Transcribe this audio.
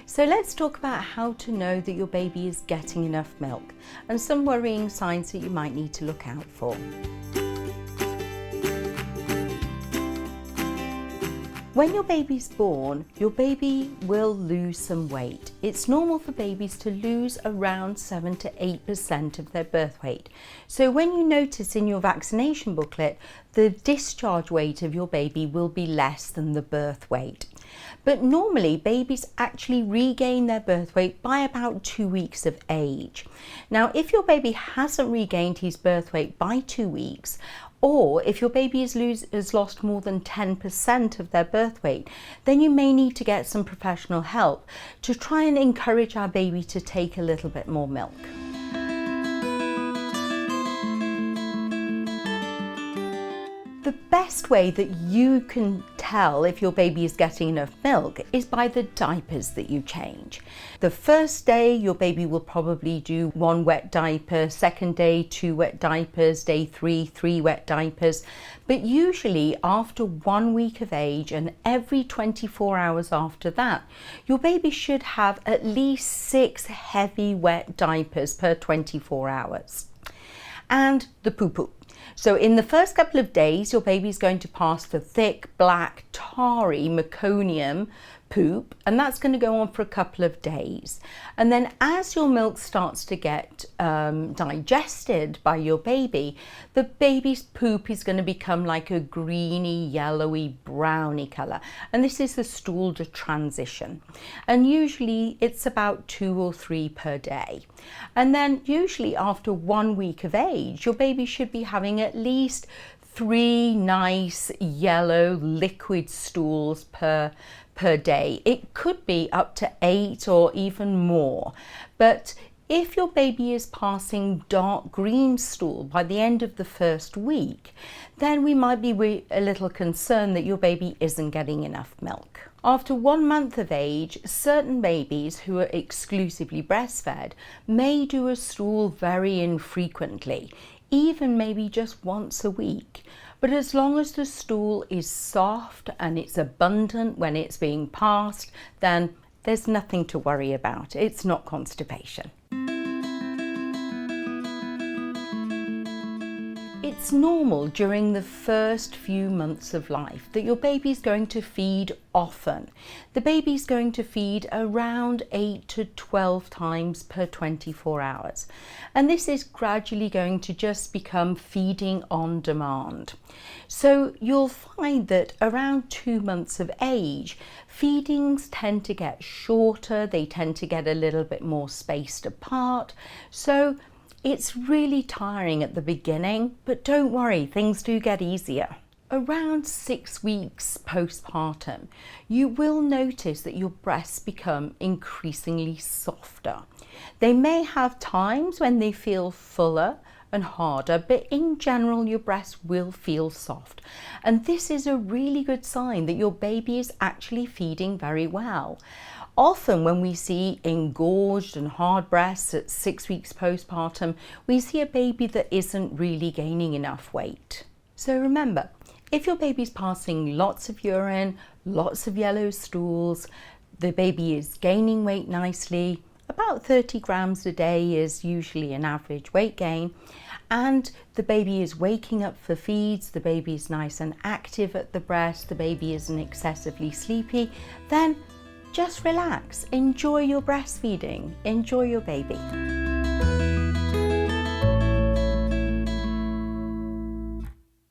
So let's talk about how to know that your baby is getting enough milk and some worrying signs that you might need to look out for. When your baby's born, your baby will lose some weight. It's normal for babies to lose around 7 to 8% of their birth weight. So when you notice in your vaccination booklet, the discharge weight of your baby will be less than the birth weight. But normally babies actually regain their birth weight by about 2 weeks of age. Now, if your baby hasn't regained his birth weight by 2 weeks, or if your baby has lost more than 10% of their birth weight, then you may need to get some professional help to try and encourage our baby to take a little bit more milk. The best way that you can tell if your baby is getting enough milk is by the diapers that you change. The first day, your baby will probably do 1 wet diaper, second day 2 wet diapers, day 3 wet diapers. But usually after 1 week of age and every 24 hours after that, your baby should have at least 6 heavy wet diapers per 24 hours. And the poo-poo. So in the first couple of days, your baby's going to pass the thick, black, tarry meconium poop, and that's going to go on for a couple of days. And then as your milk starts to get digested by your baby, the baby's poop is going to become like a greeny, yellowy, browny colour. And this is the stool to transition. And usually it's about 2 or 3 per day. And then usually after 1 week of age, your baby should be having at least 3 nice yellow liquid stools per day. It could be up to 8 or even more. But if your baby is passing dark green stool by the end of the first week, then we might be a little concerned that your baby isn't getting enough milk. After 1 month of age, certain babies who are exclusively breastfed may do a stool very infrequently, even maybe just once a week. But as long as the stool is soft and it's abundant when it's being passed, then there's nothing to worry about. It's not constipation. It's normal during the first few months of life that your baby's going to feed often. The baby's going to feed around 8 to 12 times per 24 hours. And this is gradually going to just become feeding on demand. So you'll find that around 2 months of age, feedings tend to get shorter, they tend to get a little bit more spaced apart. So it's really tiring at the beginning, but don't worry, things do get easier. Around 6 weeks postpartum, you will notice that your breasts become increasingly softer. They may have times when they feel fuller and harder, but in general your breasts will feel soft. And this is a really good sign that your baby is actually feeding very well. Often when we see engorged and hard breasts at 6 weeks postpartum, we see a baby that isn't really gaining enough weight. So remember, if your baby's passing lots of urine, lots of yellow stools, the baby is gaining weight nicely, about 30 grams a day is usually an average weight gain, and the baby is waking up for feeds, the baby is nice and active at the breast, the baby isn't excessively sleepy, then just relax, enjoy your breastfeeding, enjoy your baby.